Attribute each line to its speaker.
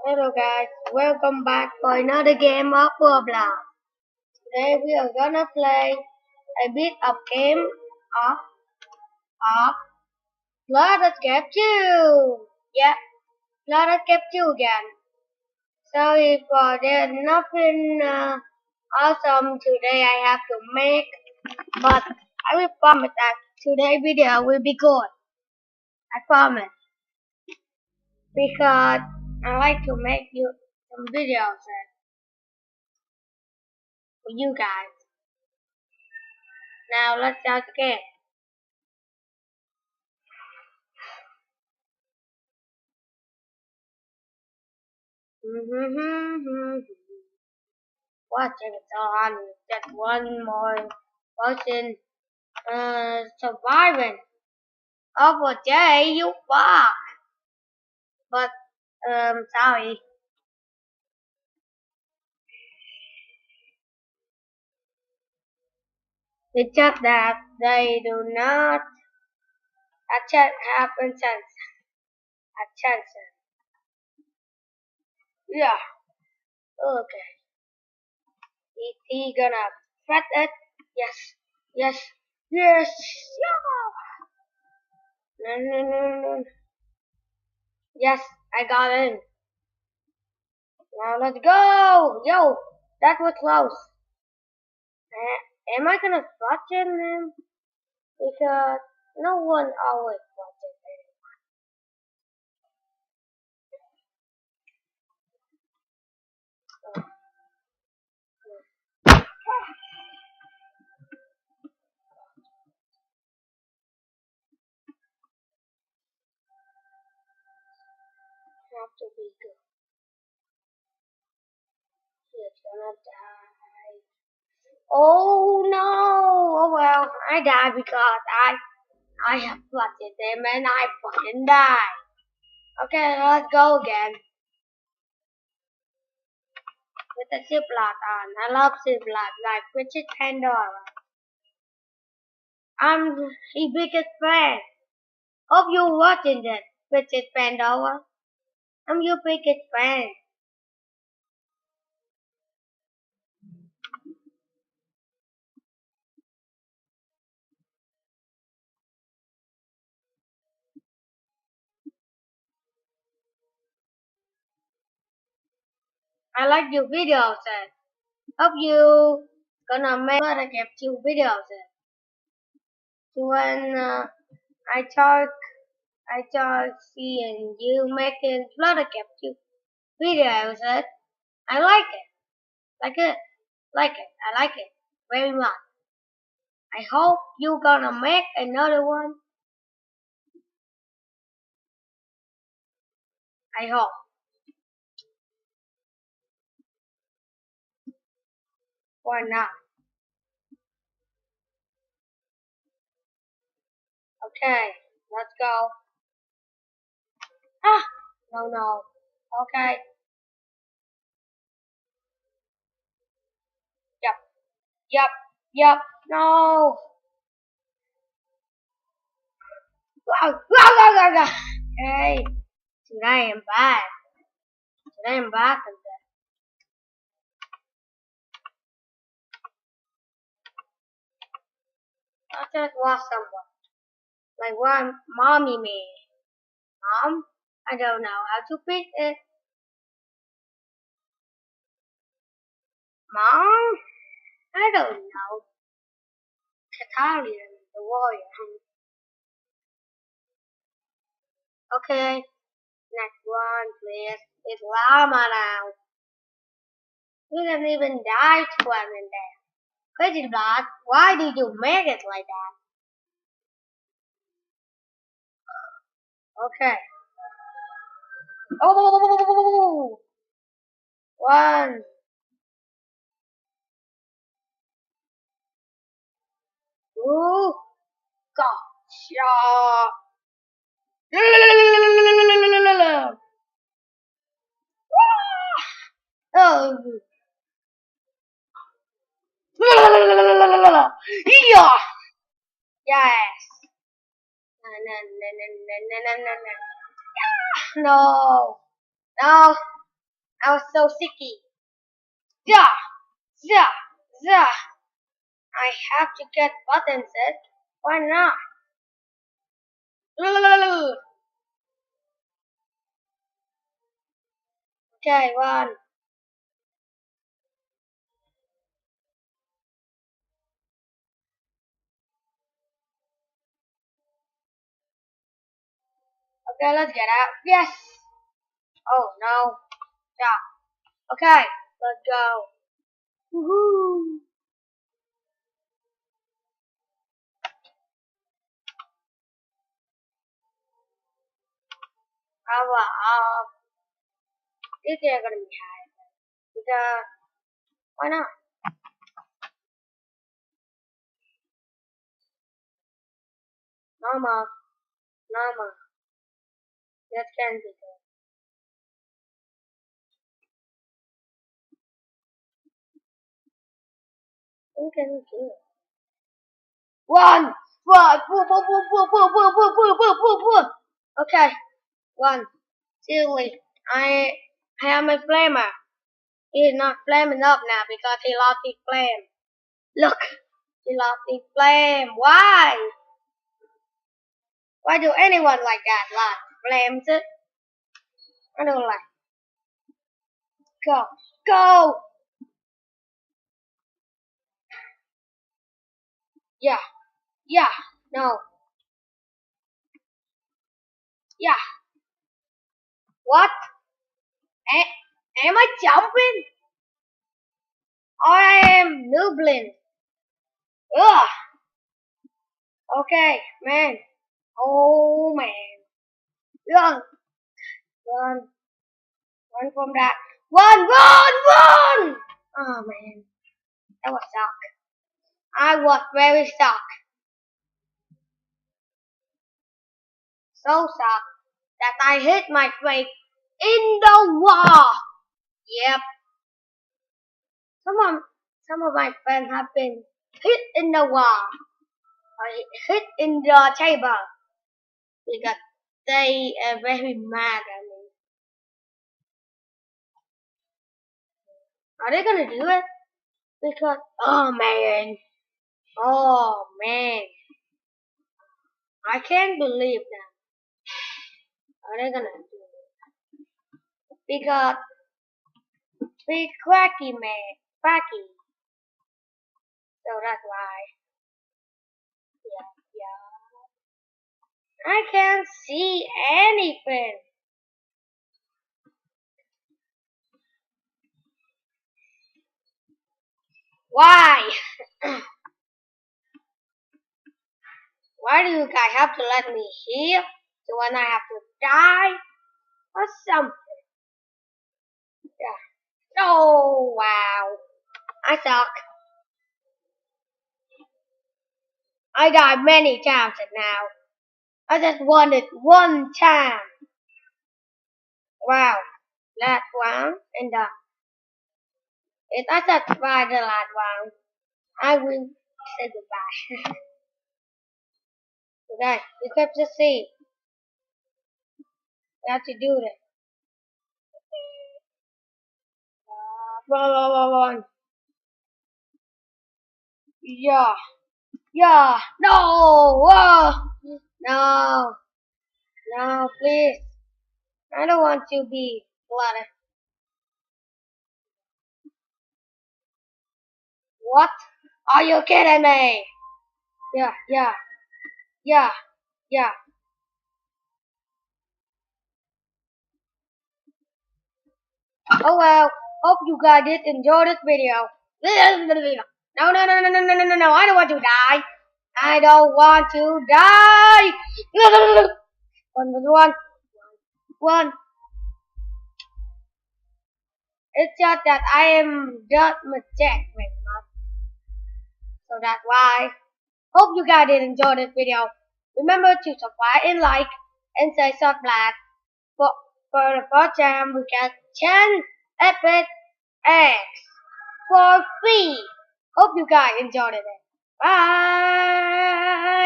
Speaker 1: Hello guys, welcome back for another game of Roblox. Today we are gonna play a bit of game of of Flood Escape2. Yeah, Flood Escape2 again. So if there's nothing awesome today I have to make, but I will promise that today's video will be good. I promise. Because I like to make you some videos for you guys. Now let's start the game. Watching it on just one more person surviving of a day you fuck. But sorry. It's just that they do not have attention. Yeah. Okay. Is he gonna fret it? Yes. Yes. Yes. Yeah. No. Yes, I got in. Now let's go! Yo, that was close. Am I gonna watch him? Because no one always watches anyone. Have to be good. He's gonna die. Oh no! Oh well, I died because I have watched him and I fucking died. Okay, let's go again. With the zip lock on. I love zip lock like Richard Pandora. I'm his biggest fan. Hope you're watching that, Richard Pandora. I'm your biggest fan. I like your videos and hope you gonna make a get two videos and so when I start seeing you making Flutter Capture videos and I like it. I like it very much. I hope you gonna make another one. I hope. Why not? Okay, let's go. Ah, no. Okay. Yep. No. Hey, today I'm back. Today I'm back. I just watched someone. Like one mommy me. Mom? I don't know how to fix it. Mom? I don't know. Italian, the warrior. Okay, next one, please. It's llama now. We didn't even die to one in there. Crazy blood, why did you make it like that? Okay. Oh! One. Two. Gotcha. Oh. Yeah. Yes. No. No. I was so sicky. Yeah, yeah, yeah. I have to get buttons set. Why not? Okay, one. Okay, let's get out. Yes. Oh no. Yeah. Okay, let's go. Woohoo. This is gonna be high. Because why not? Normal, normal. That can be good. You can do it. One, one, woo, woo, woo, woo, woo, woo, woo, woo, woo, woo, woo. Okay, one. Seriously, I have my flamer. He is not flaming up now because he lost his flame. Look, he lost his flame. Why? Why do anyone like that lost flames? I don't like. Go, go. Yeah, yeah, no, yeah. What? Am I jumping? Or I am noobling? Ugh. Okay, man. Oh man. Run, run, run from that. Run, run, run! Oh man, that was shock. I was very shocked. So shocked that I hit my face in the wall. Yep. Some of my friends have been hit in the wall or hit in the table because they are very mad at me. Are they gonna do it? Because oh man, I can't believe that. Are they gonna do it? Because it's quacky man, quacky. So that's why. Yeah, yeah. I can't see anything. Why? Why do you guys have to let me heal? So when I have to die or something? Yeah. Oh wow. I suck. I died many times now. I just won it one time. Wow. Last round and if I survive the last round, I will say goodbye. Okay, equip the sea. We have to do this. Run. Yeah. Yeah. No. No. No, please. I don't want to be flooded. What? Are you kidding me? Yeah, yeah, yeah, yeah. Oh well. Hope you guys did enjoy this video. No, no, no, no, no, no, no, no, no. I don't want to die. I don't want to die. One. One. It's just that I am just majestic very much. So that's why. Hope you guys did enjoy this video. Remember to subscribe and like and say subscribe for the first time we get 10 epic eggs for free. Hope you guys enjoyed it. Bye.